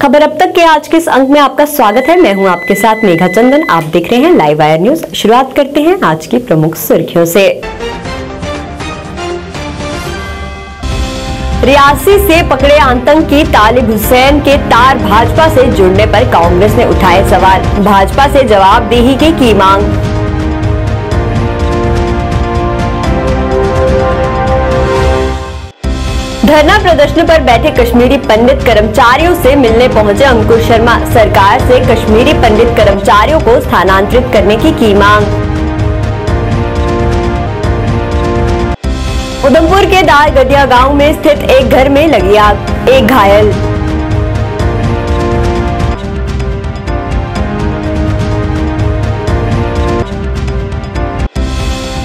खबर अब तक के आज के इस अंक में आपका स्वागत है। मैं हूं आपके साथ मेघा चंदन। आप देख रहे हैं लाइव वायर न्यूज। शुरुआत करते हैं आज की प्रमुख सुर्खियों से। रियासी से पकड़े आतंकी तालिब हुसैन के तार भाजपा से जुड़ने पर कांग्रेस ने उठाए सवाल। भाजपा से जवाबदेही की मांग। धरना प्रदर्शन पर बैठे कश्मीरी पंडित कर्मचारियों से मिलने पहुंचे अंकुर शर्मा। सरकार से कश्मीरी पंडित कर्मचारियों को स्थानांतरित करने की मांग। उधमपुर के दारगडिया गांव में स्थित एक घर में लगी आग, एक घायल।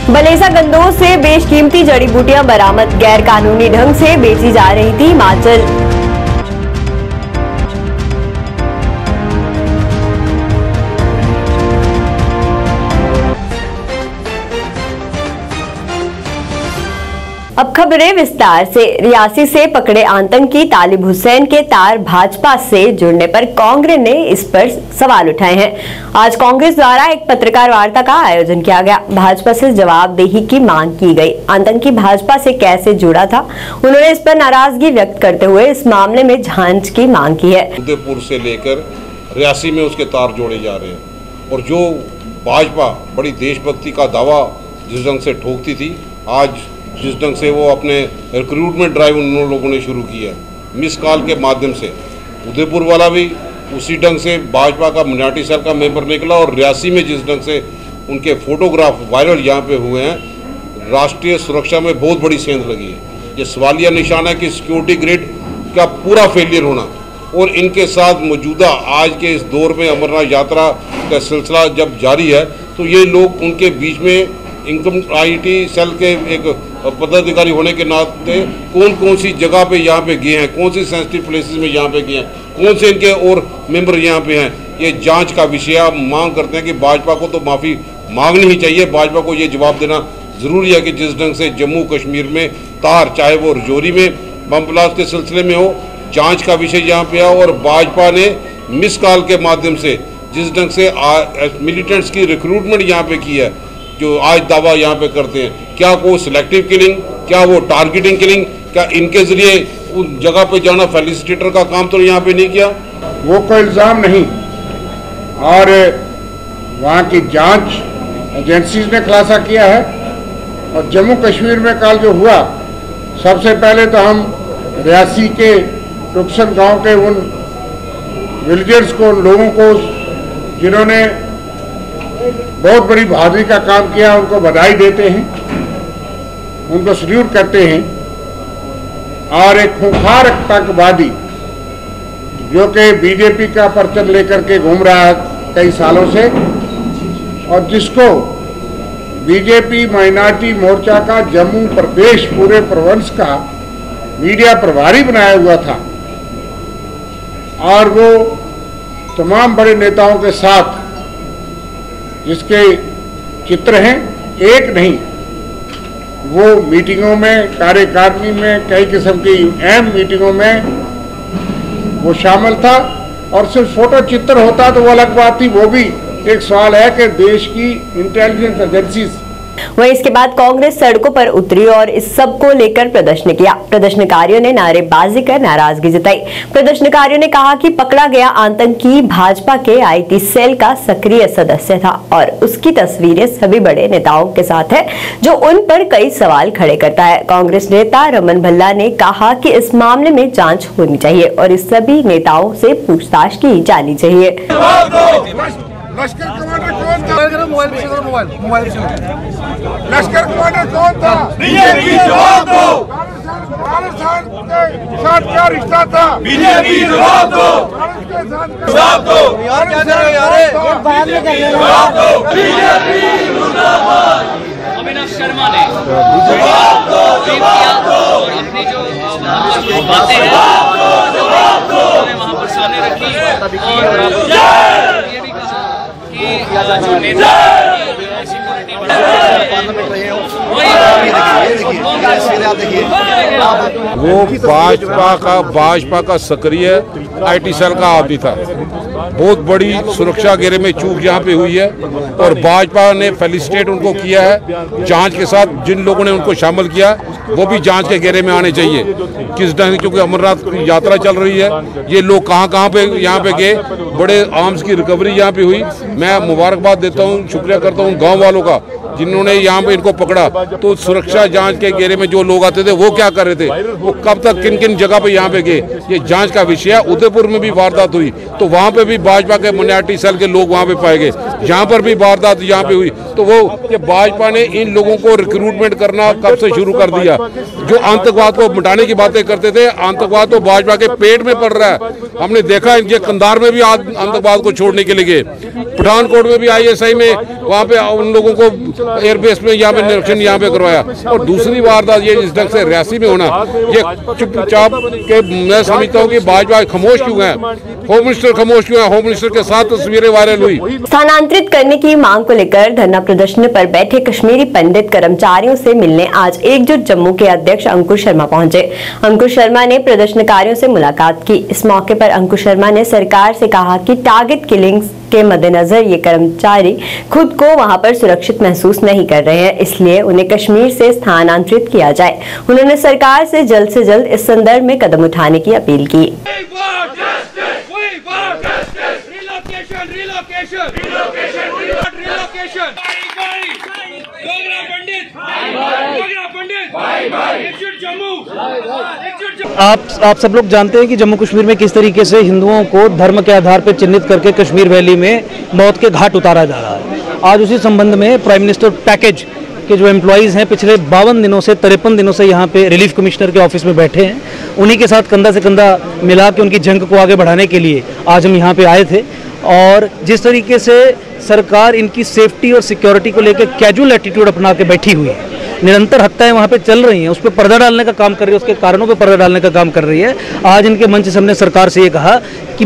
बलेसा गंदोह से बेशकीमती जड़ी बूटियां बरामद। गैर कानूनी ढंग से बेची जा रही थी हिमाचल। अब खबरें विस्तार से। रियासी से पकड़े आतंकी तालिब हुसैन के तार भाजपा से जुड़ने पर कांग्रेस ने इस पर सवाल उठाए हैं। आज कांग्रेस द्वारा एक पत्रकार वार्ता का आयोजन किया गया। भाजपा से जवाबदेही की मांग की गई। आतंकी भाजपा से कैसे जुड़ा था, उन्होंने इस पर नाराजगी व्यक्त करते हुए इस मामले में जांच की मांग की है। उदयपुर से लेकर रियासी में उसके तार जोड़े जा रहे हैं और जो भाजपा बड़ी देशभक्ति का दावा जिस ढंग से ठोकती थी, आज जिस ढंग से वो अपने रिक्रूटमेंट ड्राइव उन लोगों ने शुरू किया मिस कॉल के माध्यम से, उदयपुर वाला भी उसी ढंग से भाजपा का मिनाटी सेल का मेंबर निकला और रियासी में जिस ढंग से उनके फोटोग्राफ वायरल यहाँ पे हुए हैं, राष्ट्रीय सुरक्षा में बहुत बड़ी सेंध लगी है। ये सवालिया निशान है कि सिक्योरिटी ग्रिड का पूरा फेलियर होना और इनके साथ मौजूदा आज के इस दौर में अमरनाथ यात्रा का सिलसिला जब जारी है तो ये लोग उनके बीच में इनकम आईटी सेल के एक पदाधिकारी होने के नाते कौन कौन सी जगह पे यहाँ पे गए हैं, कौन सी सेंसिटिव प्लेसेस में यहाँ पे गए हैं, कौन से इनके और मेंबर यहाँ पे हैं, ये जांच का विषय। आप मांग करते हैं कि भाजपा को तो माफ़ी मांगनी ही चाहिए। भाजपा को ये जवाब देना ज़रूरी है कि जिस ढंग से जम्मू कश्मीर में तार, चाहे वो रजौरी में बम ब्लास्ट के सिलसिले में हो, जाँच का विषय यहाँ पे है और भाजपा ने मिस कॉल के माध्यम से जिस ढंग से मिलिटेंट्स की रिक्रूटमेंट यहाँ पे की है, जो आज दावा यहाँ पे करते हैं, क्या वो सिलेक्टिव किलिंग, क्या वो टारगेटिंग किलिंग, क्या इनके जरिए उस जगह पे जाना फैसिलिटेटर का काम तो यहाँ पे नहीं किया? वो कोई इल्ज़ाम नहीं और वहाँ की जांच एजेंसीज ने खुलासा किया है। और जम्मू कश्मीर में कल जो हुआ, सबसे पहले तो हम रियासी के टुक्सन गांव के उन विलेजर्स को, उन लोगों को जिन्होंने बहुत बड़ी बहादुरी का काम किया, उनको बधाई देते हैं, उनको सल्यूट करते हैं। और एक खूंखार आतंकवादी जो कि बीजेपी का परचम लेकर के घूम रहा है कई सालों से और जिसको बीजेपी माइनॉरिटी मोर्चा का जम्मू प्रदेश पूरे प्रवंश का मीडिया प्रभारी बनाया हुआ था और वो तमाम बड़े नेताओं के साथ जिसके चित्र हैं, एक नहीं, वो मीटिंगों में, कार्यकारिणी में, कई किस्म की अहम मीटिंगों में वो शामिल था। और सिर्फ फोटो चित्र होता तो वो अलग बात थी। वो भी एक सवाल है कि देश की इंटेलिजेंस एजेंसीज। वहीं इसके बाद कांग्रेस सड़कों पर उतरी और इस सब को लेकर प्रदर्शन किया। प्रदर्शनकारियों ने नारेबाजी कर नाराजगी जताई। प्रदर्शनकारियों ने कहा कि पकड़ा गया आतंकी भाजपा के आईटी सेल का सक्रिय सदस्य था और उसकी तस्वीरें सभी बड़े नेताओं के साथ है, जो उन पर कई सवाल खड़े करता है। कांग्रेस नेता रमन भल्ला ने कहा कि इस मामले में जांच होनी चाहिए और इस सभी नेताओं से पूछताछ की जानी चाहिए। लश्कर कमांडर कौन था? मोबाइल लश्कर कमांडर कौन था? बीजेपी जवाब दो। खालिस्तान के साथ क्या रिश्ता था? बीजेपी जवाब दो। जवाब दो। यार क्या कर रहे हो यार? बयान नहीं कर रहे। जवाब दो। बीजेपी मुर्दाबाद। अभिनव शर्मा ने जवाब दो। जवाब दो। और अपनी जो बातें हैं जवाब दो। उन्होंने वहाँ पर सामने रखी और ये भी कहा कि जो नेता पार्टी वो भाजपा का सक्रिय IT सेल का आदमी था। बहुत बड़ी सुरक्षा घेरे में चूक यहाँ पे हुई है और भाजपा ने फेलिसिटेट उनको किया है। जांच के साथ जिन लोगों ने उनको शामिल किया वो भी जांच के घेरे में आने चाहिए। किस ढंग, क्योंकि अमरनाथ की यात्रा चल रही है, ये लोग कहाँ पे यहाँ पे गए, बड़े आर्म्स की रिकवरी यहाँ पे हुई। मैं मुबारकबाद देता हूँ, शुक्रिया करता हूँ गाँव वालों का जिन्होंने यहाँ पे इनको पकड़ा। तो सुरक्षा जांच के घेरे में जो लोग आते थे वो क्या कर रहे थे, वो कब तक किन किन जगह पे यहाँ पे गए, ये जांच का विषय है। उदयपुर में भी वारदात हुई तो वहाँ पे भी भाजपा के माइनॉरिटी सेल के लोग वहाँ पे पाए गए। यहाँ पर भी वारदात यहाँ पे हुई तो वो ये भाजपा ने इन लोगों को रिक्रूटमेंट करना कब से शुरू कर दिया। जो आतंकवाद को मिटाने की बातें करते थे, आतंकवाद तो भाजपा के पेट में पड़ रहा है। हमने देखा इनके कंधार में भी आतंकवाद को छोड़ने के लिए, पठानकोट में भी ISI में वहाँ पे उन लोगों को एयरबेस में यहाँ पे निरीक्षण यहाँ पे करवाया। और दूसरी वारदात ये इस ढंग से रियासी में होना, ये चुपचाप के मैं समझता हूँ कि भाजपा खामोश क्यों है, होम मिनिस्टर खामोश क्यों है। होम मिनिस्टर के साथ तस्वीरें वायरल हुई। स्थानांतरित करने की मांग को लेकर धरना प्रदर्शन पर बैठे कश्मीरी पंडित कर्मचारियों से मिलने आज एकजुट जम्मू के अध्यक्ष अंकुर शर्मा पहुंचे। अंकुर शर्मा ने प्रदर्शनकारियों से मुलाकात की। इस मौके पर अंकुर शर्मा ने सरकार से कहा कि टारगेट किलिंग्स के मद्देनजर ये कर्मचारी खुद को वहां पर सुरक्षित महसूस नहीं कर रहे हैं, इसलिए उन्हें कश्मीर से स्थानांतरित किया जाए। उन्होंने सरकार से जल्द इस संदर्भ में कदम उठाने की अपील की। आप सब लोग जानते हैं कि जम्मू कश्मीर में किस तरीके से हिंदुओं को धर्म के आधार पर चिन्हित करके कश्मीर वैली में मौत के घाट उतारा जा रहा है। आज उसी संबंध में प्राइम मिनिस्टर पैकेज के जो एम्प्लॉइज़ हैं पिछले 52 दिनों से 53 दिनों से यहाँ पे रिलीफ कमिश्नर के ऑफिस में बैठे हैं। उन्हीं के साथ कंधा से कंधा मिला के उनकी जंग को आगे बढ़ाने के लिए आज हम यहाँ पे आए थे। और जिस तरीके से सरकार इनकी सेफ्टी और सिक्योरिटी को लेकर कैजुअल एटीट्यूड अपना के बैठी हुई है, निरंतर हत्याएं वहाँ पे चल रही हैं, उस पर पर्दा डालने का काम कर रही है, उसके कारणों पे पर्दा डालने का काम कर रही है। आज इनके मंच से हमने सरकार से ये कहा कि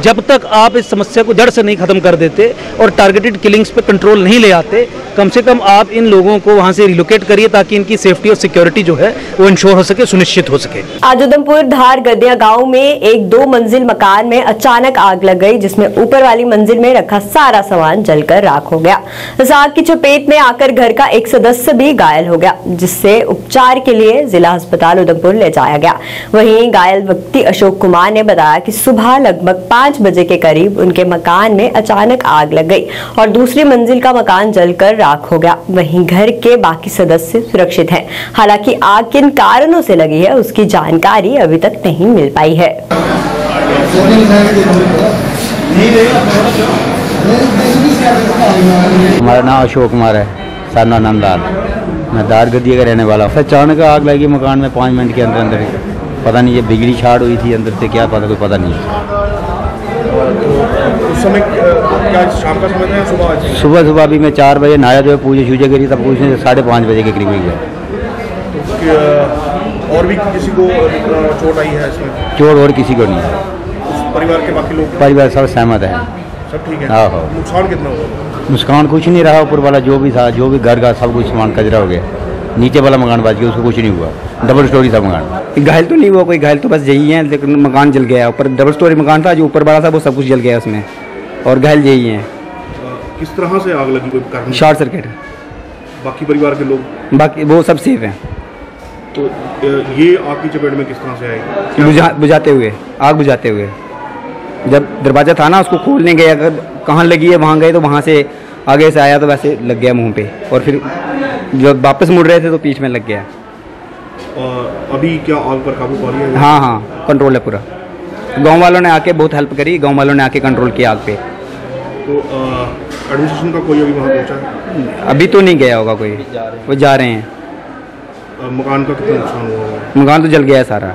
जब तक आप इस समस्या को जड़ से नहीं खत्म कर देते और टारगेटेड किलिंग्स पे कंट्रोल नहीं ले आते, कम से कम आप इन लोगों को वहाँ से रिलोकेट करिए ताकि इनकी सेफ्टी और सिक्योरिटी जो है वो इंश्योर हो सके, सुनिश्चित हो सके। आज उधमपुर धार गद्दिया गांव में एक 2 मंजिल मकान में अचानक आग लग गई, जिसमें ऊपर वाली मंजिल में रखा सारा सामान जलकर राख हो गया। इस आग की चपेट में आकर घर का एक सदस्य भी घायल हो गया, जिससे उपचार के लिए जिला अस्पताल उधमपुर ले जाया गया। वहीं घायल व्यक्ति अशोक कुमार ने बताया कि सुबह लगभग 5 बजे के करीब उनके मकान में अचानक आग लग गई और दूसरी मंजिल का मकान जलकर राख हो गया। वहीं घर के बाकी सदस्य सुरक्षित हैं। हालांकि आग किन कारणों से लगी है उसकी जानकारी अभी तक नहीं मिल पाई है। हमारा नाम अशोक कुमार है, साना नंदाल, मैं दार गद्दिया का रहने वाला हूँ। अचानक आग लगी मकान में 5 मिनट के अंदर पता नहीं ये बिजली शार्ट हुई थी अंदर से, क्या पता, कोई पता नहीं। उस समय क्या शाम का समय था या सुबह? सुबह भी मैं 4 बजे नहाया जो पूजा शूजा करी, तब पूछने 5:30 बजे के करीब गया। और भी किसी को चोट आई है इसमें? चोट और किसी को नहीं है। परिवार के बाकी लोग? परिवार सब सहमत है, सब ठीक है। हाँ। नुकसान कितना हुआ? नुकसान कुछ नहीं रहा, ऊपर वाला जो भी था, जो भी घर का सब कुछ सामान कचरा हो गया। नीचे वाला मकान बच गया, उसको कुछ नहीं हुआ, डबल स्टोरी था मकान। घायल तो नहीं हुआ कोई, घायल तो बस यही है, लेकिन मकान जल गया। ऊपर डबल स्टोरी मकान था, जो ऊपर वाला था वो सब कुछ जल गया उसमें, और घायल यही हैं। किस तरह से आग लगी, कोई कारण? Short circuit. बाकी परिवार के लोग? बाकी वो सब सेफ हैं। तो ये आग की चपेट में किस तरह से आई? बुझाते हुए, आग बुझाते हुए। जब दरवाजा था ना, उसको खोलने गए, अगर कहाँ लगी है वहाँ गए तो वहाँ से आगे से आया तो वैसे लग गया मुंह पे, और फिर जब वापस मुड़ रहे थे तो पीठ में लग गया। अभी क्या आग पर काबू पा लिया है? हाँ, कंट्रोल है पूरा। गांव वालों ने आके बहुत हेल्प करी, गांव वालों ने आके कंट्रोल किया आग पे। तो एडमिनिस्ट्रेशन का कोई अभी वहाँ पहुँचा? अभी तो नहीं गया होगा कोई, वो जा रहे हैं। मकान का कितना नुकसान हुआ? मकान तो जल गया है सारा,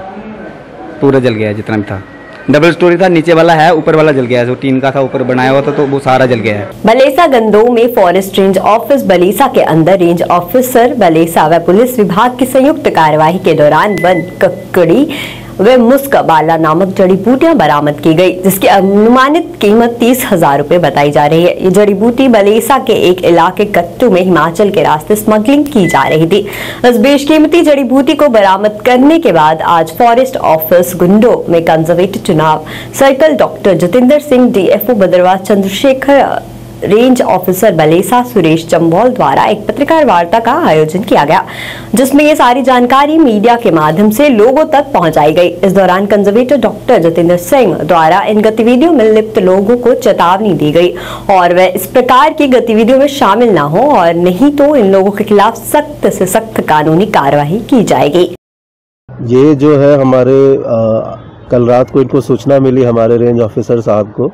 पूरा जल गया है जितना भी था। डबल स्टोरी था, नीचे वाला है, ऊपर वाला जल गया है। जो टीन का था ऊपर बनाया हुआ था तो वो सारा जल गया है। बलेसा गंदोह में फॉरेस्ट रेंज ऑफिस बलेसा के अंदर रेंज ऑफिसर बलेसा व पुलिस विभाग की संयुक्त कार्यवाही के दौरान वन ककड़ी व मुस्क बाला नामक जड़ी बूटियां बरामद की गई, जिसकी अनुमानित कीमत 30,000 रुपए बताई जा रही है। ये जड़ी बूटी बलेसा के एक इलाके कट्टू में हिमाचल के रास्ते स्मगलिंग की जा रही थी। इस बेशकीमती जड़ी बूटी को बरामद करने के बाद आज फॉरेस्ट ऑफिस गुंडो में conservator Chenab circle doctor Jatinder Singh, DFO Bhaderwah Chandrashekhar, range officer Balesa Suresh Chambol द्वारा एक पत्रकार वार्ता का आयोजन किया गया, जिसमें ये सारी जानकारी मीडिया के माध्यम से लोगों तक पहुंचाई गई। इस दौरान कंजर्वेटर डॉक्टर जतिंदर सिंह द्वारा इन गतिविधियों में लिप्त लोगों को चेतावनी दी गई और वह इस प्रकार की गतिविधियों में शामिल न हो और नहीं तो इन लोगों के खिलाफ सख्त से सख्त कानूनी कार्यवाही की जाएगी। ये जो है हमारे कल रात को इनको सूचना मिली हमारे रेंज ऑफिसर साहब को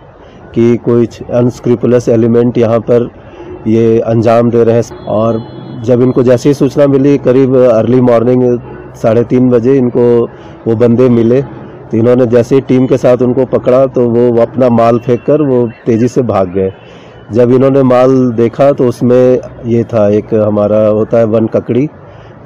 कि कोई अनस्क्रूपुलस एलिमेंट यहाँ पर ये अंजाम दे रहे हैं, और जब इनको जैसे ही सूचना मिली करीब अर्ली मॉर्निंग 3:30 बजे इनको वो बंदे मिले, तो इन्होंने जैसे ही टीम के साथ उनको पकड़ा तो वो अपना माल फेंक कर वो तेज़ी से भाग गए। जब इन्होंने माल देखा तो उसमें ये था, एक हमारा होता है वन ककड़ी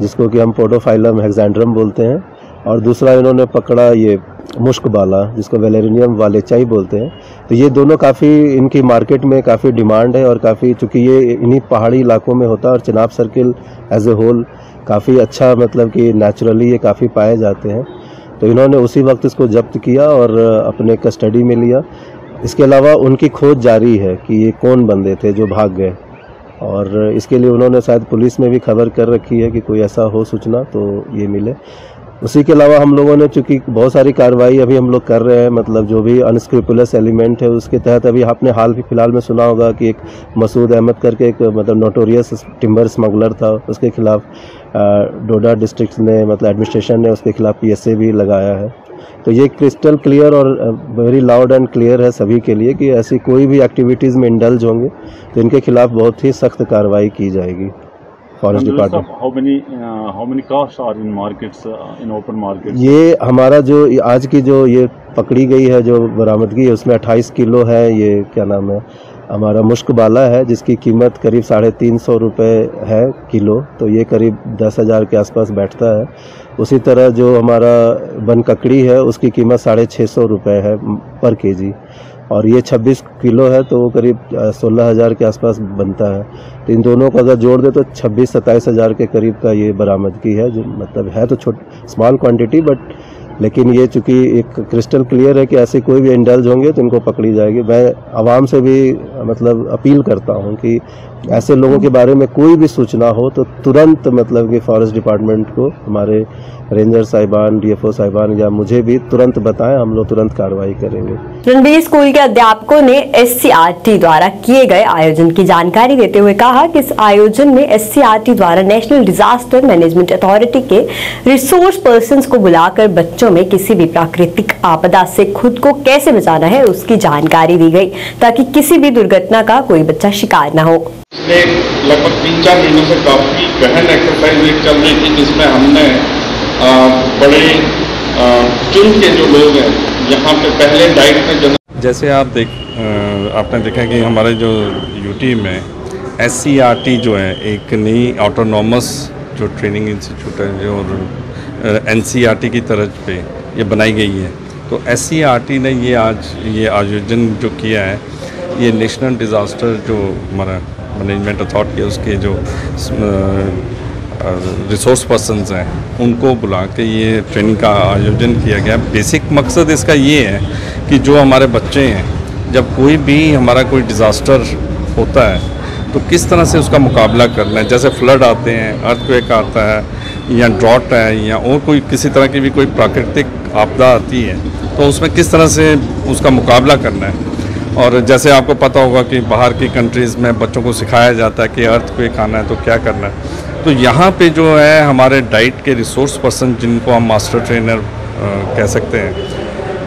जिसको कि हम पोडोफाइलम हेक्सांड्रम बोलते हैं, और दूसरा इन्होंने पकड़ा ये मुश्क बाला जिसको वेलेरिनियम वालेचाई बोलते हैं। तो ये दोनों काफ़ी इनकी मार्केट में काफ़ी डिमांड है, और काफ़ी चूँकि ये इन्हीं पहाड़ी इलाकों में होता है और Chenab circle as a whole काफ़ी अच्छा मतलब कि नेचुरली ये काफ़ी पाए जाते हैं। तो इन्होंने उसी वक्त इसको जब्त किया और अपने कस्टडी में लिया। इसके अलावा उनकी खोज जारी है कि ये कौन बंदे थे जो भाग गए, और इसके लिए उन्होंने शायद पुलिस में भी खबर कर रखी है कि कोई ऐसा हो सूचना तो ये मिले। उसी के अलावा हम लोगों ने चूँकि बहुत सारी कार्रवाई अभी हम लोग कर रहे हैं, मतलब जो भी अनस्क्रूपुलस एलिमेंट है उसके तहत अभी आपने फिलहाल में सुना होगा कि एक मसूद अहमद करके एक मतलब नोटोरियस टिम्बर स्मगलर था, उसके खिलाफ डोडा डिस्ट्रिक्ट ने मतलब एडमिनिस्ट्रेशन ने उसके खिलाफ PSA भी लगाया है। तो ये क्रिस्टल क्लियर और वेरी लाउड एंड क्लियर है सभी के लिए कि ऐसी कोई भी एक्टिविटीज़ में इंडल्ज होंगे तो इनके खिलाफ बहुत ही सख्त कार्रवाई की जाएगी। Forest department how many cars are in markets in open markets? ये हमारा जो आज की जो ये पकड़ी गई है जो बरामदगी है उसमें 28 किलो है, ये क्या नाम है हमारा मुश्क बाला है जिसकी कीमत करीब 350 रुपये है किलो, तो ये करीब 10,000 के आसपास बैठता है। उसी तरह जो हमारा बन ककड़ी है उसकी कीमत 650 रुपये है पर केजी, और ये 26 किलो है तो वो करीब 16,000 के आसपास बनता है। तो इन दोनों को अगर जोड़ दे तो 26-27 हज़ार के करीब का ये बरामदगी है, जो मतलब है तो स्मॉल क्वांटिटी, बट लेकिन ये चूँकि एक क्रिस्टल क्लियर है कि ऐसे कोई भी इंडल्ज होंगे तो इनको पकड़ी जाएगी। मैं आवाम से भी मतलब अपील करता हूँ कि ऐसे लोगों के बारे में कोई भी सूचना हो तो तुरंत मतलब कि फॉरेस्ट डिपार्टमेंट को, हमारे रेंजर साहिबान, DFO साहिबान या मुझे भी तुरंत बताएं, हम लोग तुरंत कार्रवाई करेंगे। रणबीर स्कूल के अध्यापकों ने SCRT द्वारा किए गए आयोजन की जानकारी देते हुए कहा कि इस आयोजन में SCRT द्वारा नेशनल डिजास्टर मैनेजमेंट अथॉरिटी के रिसोर्स पर्संस को बुलाकर बच्चों में किसी भी प्राकृतिक आपदा से खुद को कैसे बचाना है उसकी जानकारी दी गई, ताकि किसी भी दुर्घटना का कोई बच्चा शिकार न हो। लगभग 3-4 महीनों से काफ़ी गहन एक्सरसाइज चल रही थी जिसमें हमने बड़े चुन के जो लोग हैं यहाँ पे पहले डाइट में जैसे आपने देखा कि हमारे जो यूटी में SCRT जो है एक नई ऑटोनॉमस जो ट्रेनिंग इंस्टीट्यूट है जो NCERT की तरफ पे ये बनाई गई है। तो SCRT ने ये आयोजन जो किया है, ये नेशनल डिज़ास्टर जो हमारा मैनेजमेंट अथॉरिटी है उसके जो रिसोर्स पर्सन्स हैं उनको बुला के ये ट्रेनिंग का आयोजन किया गया। बेसिक मकसद इसका ये है कि जो हमारे बच्चे हैं, जब कोई भी हमारा कोई डिज़ास्टर होता है तो किस तरह से उसका मुकाबला करना है। जैसे फ्लड आते हैं, अर्थक्वेक आता है या ड्रॉट है या और कोई किसी तरह की भी कोई प्राकृतिक आपदा आती है तो उसमें किस तरह से उसका मुकाबला करना है। और जैसे आपको पता होगा कि बाहर की कंट्रीज़ में बच्चों को सिखाया जाता है कि अर्थक्वेक आना है तो क्या करना है। तो यहाँ पे जो है हमारे डाइट के रिसोर्स पर्सन जिनको हम मास्टर ट्रेनर कह सकते हैं,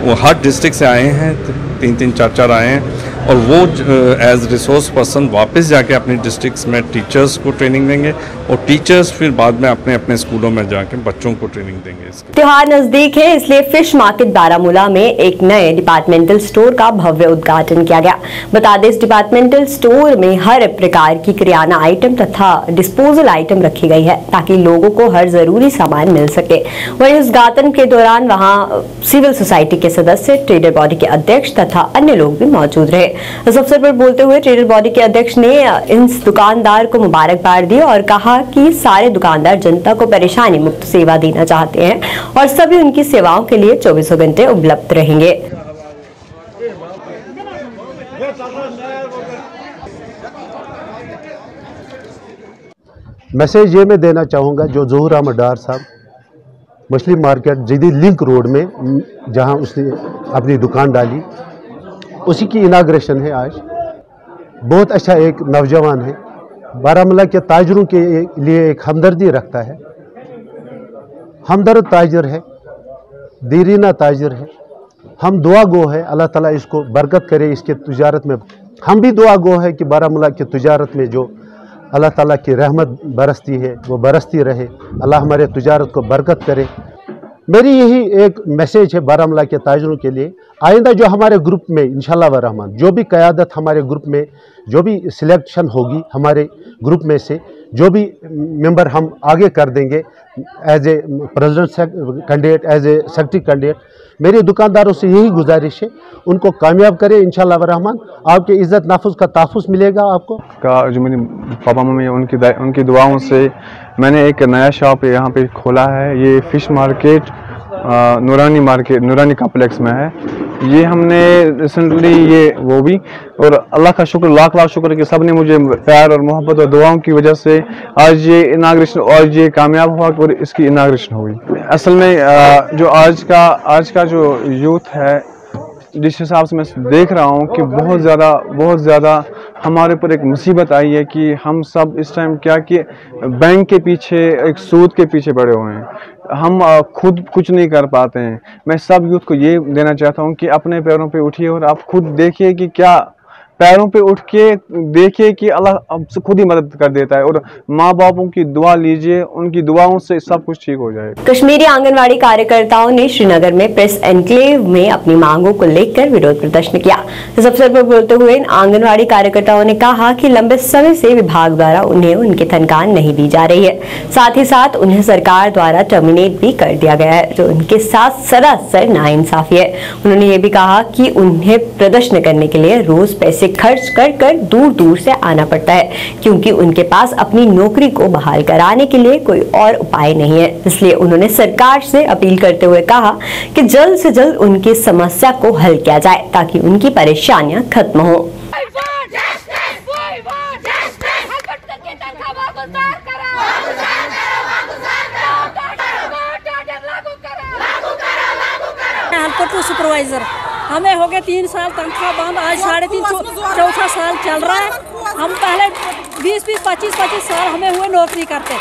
वो हर डिस्ट्रिक्ट से आए हैं, 3-3, 4-4 आए हैं और वो एज रिसोर्स पर्सन वापस जाके अपनी डिस्ट्रिक्ट्स में टीचर्स को ट्रेनिंग देंगे और टीचर्स फिर बाद में अपने अपने स्कूलों में जाके बच्चों को ट्रेनिंग देंगे। इसके त्योहार नजदीक है, इसलिए फिश मार्केट बारामूला में एक नए डिपार्टमेंटल स्टोर का भव्य उद्घाटन किया गया। बता दें, इस डिपार्टमेंटल स्टोर में हर प्रकार की किराना आइटम तथा डिस्पोजल आइटम रखी गई है ताकि लोगों को हर जरूरी सामान मिल सके। वहीं उद्घाटन के दौरान वहां सिविल सोसाइटी के सदस्य, ट्रेडर बॉडी के अध्यक्ष तथा अन्य लोग भी मौजूद रहे। इस अवसर पर बोलते हुए ट्रेडर बॉडी के अध्यक्ष ने इस दुकानदार को मुबारकबाद दी और कहा कि सारे दुकानदार जनता को परेशानी मुक्त सेवा देना चाहते हैं और सभी उनकी सेवाओं के लिए 24 घंटे उपलब्ध रहेंगे। मैसेज ये मैं देना चाहूँगा, जो ज़हूर अहमद डार साहब मछली मार्केट जदीद लिंक रोड में जहाँ उसने अपनी दुकान डाली, उसी की इनाग्रेशन है आज। बहुत अच्छा एक नौजवान है, बारामूला के ताजरों के लिए एक हमदर्दी रखता है, हमदर्द ताजर है, दीरीना ताजर है। हम दुआ गो है, अल्लाह ताला इसको बरकत करे इसके तिजारत में। हम भी दुआ गो है कि बारामूला की तिजारत में जो अल्लाह ताला की रहमत बरसती है वो बरसती रहे। अल्लाह हमारे तिजारत को बरकत करे। मेरी यही एक मैसेज है बारामूला के ताजरों के लिए। आइंदा जो हमारे ग्रुप में इंशाल्लाह व रहमान जो भी क़यादत हमारे ग्रुप में जो भी सिलेक्शन होगी, हमारे ग्रुप में से जो भी मेंबर हम आगे कर देंगे as a president candidate, as a secretary candidate, मेरे दुकानदारों से यही गुजारिश है, उनको कामयाब करें इंशाल्लाह व रहमान। आपके इज़्ज़त नाफुज का ताफुज मिलेगा आपको। जो मेरे पापा मम्मी उनकी दुआओं से मैंने एक नया शॉप यहाँ पे खोला है। ये फ़िश मार्केट नूरानी कॉम्प्लेक्स में है। ये हमने रिसेंटली ये वो भी, और अल्लाह का शुक्र, लाख लाख शुक्र कि सब ने मुझे प्यार और मोहब्बत और दुआओं की वजह से आज ये इनाग्रेशन और ये कामयाब हुआ और इसकी इनाग्रेशन हुई। असल में जो आज का जो यूथ है, जिस हिसाब से मैं देख रहा हूँ कि बहुत ज़्यादा हमारे ऊपर एक मुसीबत आई है कि हम सब इस टाइम क्या कि बैंक के पीछे, एक सूद के पीछे पड़े हुए हैं। हम खुद कुछ नहीं कर पाते हैं। मैं सब यूथ को ये देना चाहता हूँ कि अपने पैरों पे उठिए और आप खुद देखिए कि क्या पैरों पे उठ के देखिए कि अल्लाह आपसे खुद ही मदद कर देता है, और माँ बापों की दुआ लीजिए, उनकी दुआओं से सब कुछ ठीक हो जाएगा। कश्मीरी आंगनवाड़ी कार्यकर्ताओं ने श्रीनगर में प्रेस एनक्लेव में अपनी मांगों को लेकर विरोध प्रदर्शन किया। इस अवसर पर बोलते हुए इन आंगनवाड़ी कार्यकर्ताओं ने कहा कि लंबे समय से विभाग द्वारा उन्हें उनकी तनख्वाह नहीं दी जा रही है, साथ ही साथ उन्हें सरकार द्वारा टर्मिनेट भी कर दिया गया है, जो उनके साथ सरासर नाइंसाफी है। उन्होंने ये भी कहा कि उन्हें प्रदर्शन करने के लिए रोज पैसे खर्च कर दूर दूर से आना पड़ता है, क्योंकि उनके पास अपनी नौकरी को बहाल कराने के लिए कोई और उपाय नहीं है। इसलिए उन्होंने सरकार से अपील करते हुए कहा कि जल्द से जल्द उनकी समस्या को हल किया जाए ताकि उनकी परेशानियां खत्म हो। सुपरवाइजर हमें हो गए 3 साल तनख्वाह बंद, आज 3.5 चौथा साल चल रहा है। हम पहले 20-25 साल हमें हुए नौकरी करते,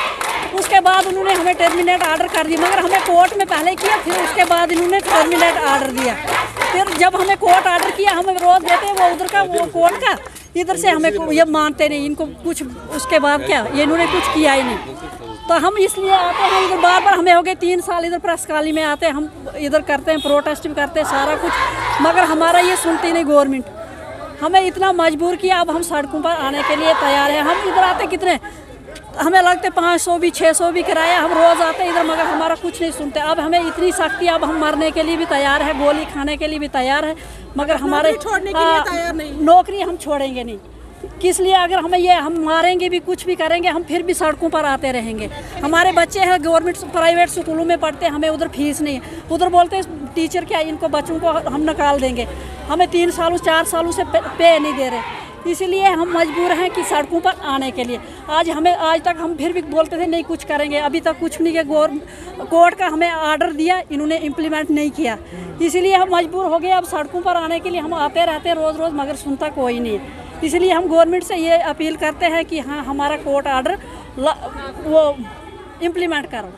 उसके बाद उन्होंने हमें टर्मिनेट आर्डर कर दिया, मगर हमें कोर्ट में पहले किया, फिर उसके बाद इन्होंने टर्मिनेट आर्डर दिया। फिर जब हमें कोर्ट आर्डर किया, हमें विरोध देते वो उधर का वो कोर्ट का, इधर से हमें ये मानते नहीं, इनको कुछ उसके बाद क्या ये इन्होंने कुछ किया ही नहीं। तो हम इसलिए आते हैं इधर, बार बार हमें हो गए 3 साल इधर प्रेस कॉलोनी में आते हैं, हम इधर करते हैं, प्रोटेस्ट भी करते हैं, सारा कुछ, मगर हमारा ये सुनती नहीं गवर्नमेंट। हमें इतना मजबूर किया, अब हम सड़कों पर आने के लिए तैयार हैं। हम इधर आते कितने, हमें लगते 500 भी 600 भी किराया, हम रोज़ आते हैं इधर, मगर हमारा कुछ नहीं सुनते। अब हमें इतनी सख्ती, अब हम मरने के लिए भी तैयार है, गोली खाने के लिए भी तैयार है, मगर हमारे नौकरी हम छोड़ेंगे नहीं। किस लिए, अगर हमें ये हम मारेंगे भी, कुछ भी करेंगे, हम फिर भी सड़कों पर आते रहेंगे। हमारे बच्चे हैं गवर्नमेंट प्राइवेट स्कूलों में पढ़ते हैं, हमें उधर फीस नहीं है, उधर बोलते हैं टीचर क्या इनको बच्चों को हम निकाल देंगे, हमें 3 सालों 4 सालों से पे नहीं दे रहे। इसलिए हम मजबूर हैं कि सड़कों पर आने के लिए। आज तक हम फिर भी बोलते थे नहीं कुछ करेंगे, अभी तक कुछ नहीं किया। कोर्ट का हमें आर्डर दिया, इन्होंने इम्प्लीमेंट नहीं किया, इसीलिए हम मजबूर हो गए अब सड़कों पर आने के लिए। हम आते रहते हैं रोज़ रोज़, मगर सुनता कोई नहीं है। इसलिए हम गवर्नमेंट से ये अपील करते हैं कि हाँ, हमारा कोर्ट आर्डर वो इम्प्लीमेंट करो।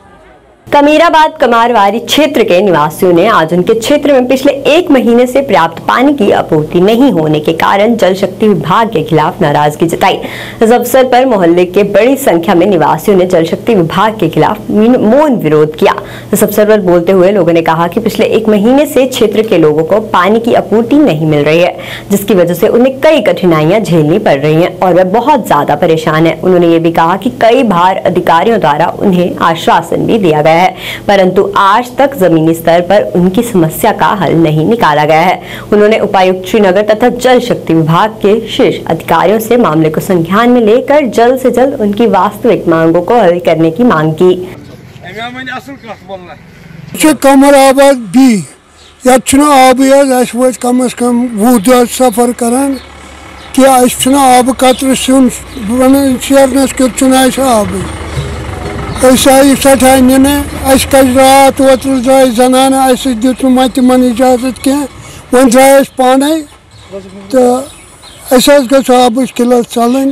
कमीराबाद कमारवाड़ी क्षेत्र के निवासियों ने आज उनके क्षेत्र में पिछले 1 महीने से पर्याप्त पानी की आपूर्ति नहीं होने के कारण जल शक्ति विभाग के खिलाफ नाराजगी जताई। इस अवसर पर मोहल्ले के बड़ी संख्या में निवासियों ने जल शक्ति विभाग के खिलाफ मौन विरोध किया। इस अवसर पर बोलते हुए लोगों ने कहा कि पिछले 1 महीने से क्षेत्र के लोगों को पानी की आपूर्ति नहीं मिल रही है, जिसकी वजह से उन्हें कई कठिनाइयां झेलनी पड़ रही हैं और वे बहुत ज्यादा परेशान है। उन्होंने ये भी कहा कि कई बार अधिकारियों द्वारा उन्हें आश्वासन भी दिया गया है, परंतु आज तक जमीनी स्तर पर उनकी समस्या का हल नहीं निकाला गया है। उन्होंने उपायुक्त श्रीनगर तथा जल शक्ति विभाग के शीर्ष अधिकारियों से मामले को संज्ञान में लेकर जल्द से जल्द उनकी वास्तविक मांगों को हल करने की मांग की। कमराबाद बी आब कम अज कम 20 दह सफर करान कि आब कतर सुन शेरनस क्यों आब आई सठा नीने कज रात ओतर द्राय जनान दुत तिमन इजाजत कह वो द्राय पाने तो गो आब किलत चलन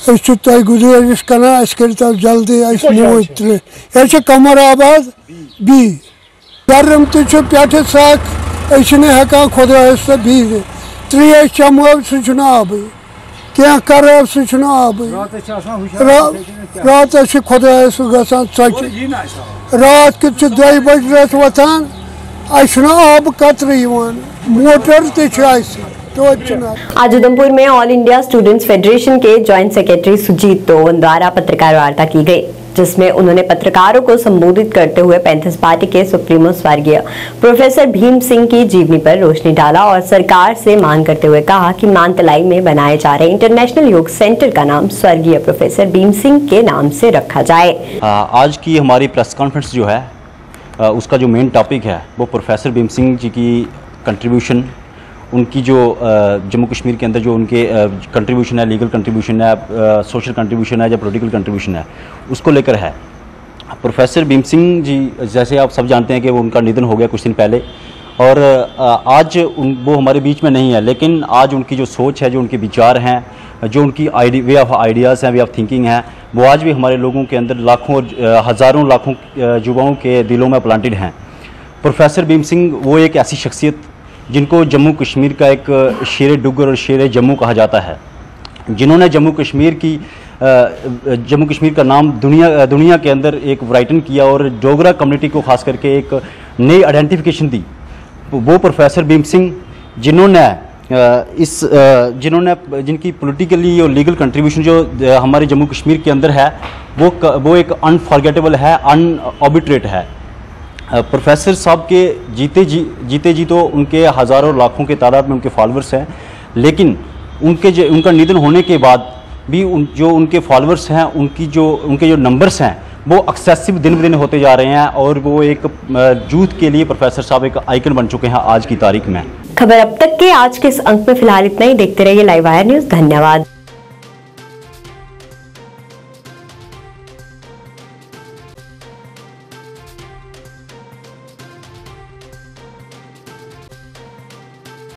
तुम गुजारिश करान कर जल्दी मोज ये कमराबाद बी गर्म पे सख हेकान खुदायस बीज त्रेश चमो सह आब क्या कर सह आब रात खुदायस गसान चचि रात कित 2 बज रत वथान आब कतर मोटर आज उधमपुर में ऑल इंडिया स्टूडेंट्स फेडरेशन के जॉइंट सेक्रेटरी सुजीत तोवन द्वारा पत्रकार वार्ता की गई, जिसमें उन्होंने पत्रकारों को संबोधित करते हुए पैंथर्स पार्टी के सुप्रीमो स्वर्गीय प्रोफेसर भीम सिंह की जीवनी पर रोशनी डाला और सरकार से मांग करते हुए कहा कि मानतलाई में बनाए जा रहे इंटरनेशनल योग सेंटर का नाम स्वर्गीय प्रोफेसर भीम सिंह के नाम से रखा जाए। आज की हमारी प्रेस कॉन्फ्रेंस जो है उसका जो मेन टॉपिक है वो प्रोफेसर भीम सिंह जी की कंट्रीब्यूशन, उनकी जो जम्मू कश्मीर के अंदर जो उनके कंट्रीब्यूशन है, लीगल कंट्रीब्यूशन है, सोशल कंट्रीब्यूशन है या पॉलिटिकल कंट्रीब्यूशन है, उसको लेकर है। प्रोफेसर भीम सिंह जी जैसे आप सब जानते हैं कि वो उनका निधन हो गया कुछ दिन पहले और आज वो हमारे बीच में नहीं है, लेकिन आज उनकी जो सोच है, जो उनके विचार हैं, जो उनकी वे ऑफ आइडियाज़ हैं, वे ऑफ थिंकिंग है, वो आज भी हमारे लोगों के अंदर लाखों हज़ारों लाखों युवाओं के दिलों में प्लांटेड हैं। प्रोफेसर भीम सिंह वो एक ऐसी शख्सियत जिनको जम्मू कश्मीर का एक शेर डुगर और शेर जम्मू कहा जाता है, जिन्होंने जम्मू कश्मीर का नाम दुनिया के अंदर एक ब्राइटन किया और डोगरा कम्युनिटी को खास करके एक नई आइडेंटिफिकेशन दी। वो प्रोफेसर भीम सिंह जिनकी पॉलिटिकली और लीगल कंट्रीब्यूशन जो हमारे जम्मू कश्मीर के अंदर है वो एक अनफॉरगेटेबल है, अनऑबिट्रेट है। प्रोफेसर साहब के जीते जी तो उनके हज़ारों लाखों के तादाद में उनके फॉलोअर्स हैं, लेकिन उनका निधन होने के बाद भी जो उनके फॉलोअर्स हैं, उनके जो नंबर्स हैं वो एक्सेसिव दिन ब दिन होते जा रहे हैं और वो एक यूथ के लिए प्रोफेसर साहब एक आइकन बन चुके हैं आज की तारीख में। खबर अब तक के आज के इस अंक में फिलहाल इतना ही। देखते रहिए लाइव वायर न्यूज़। धन्यवाद।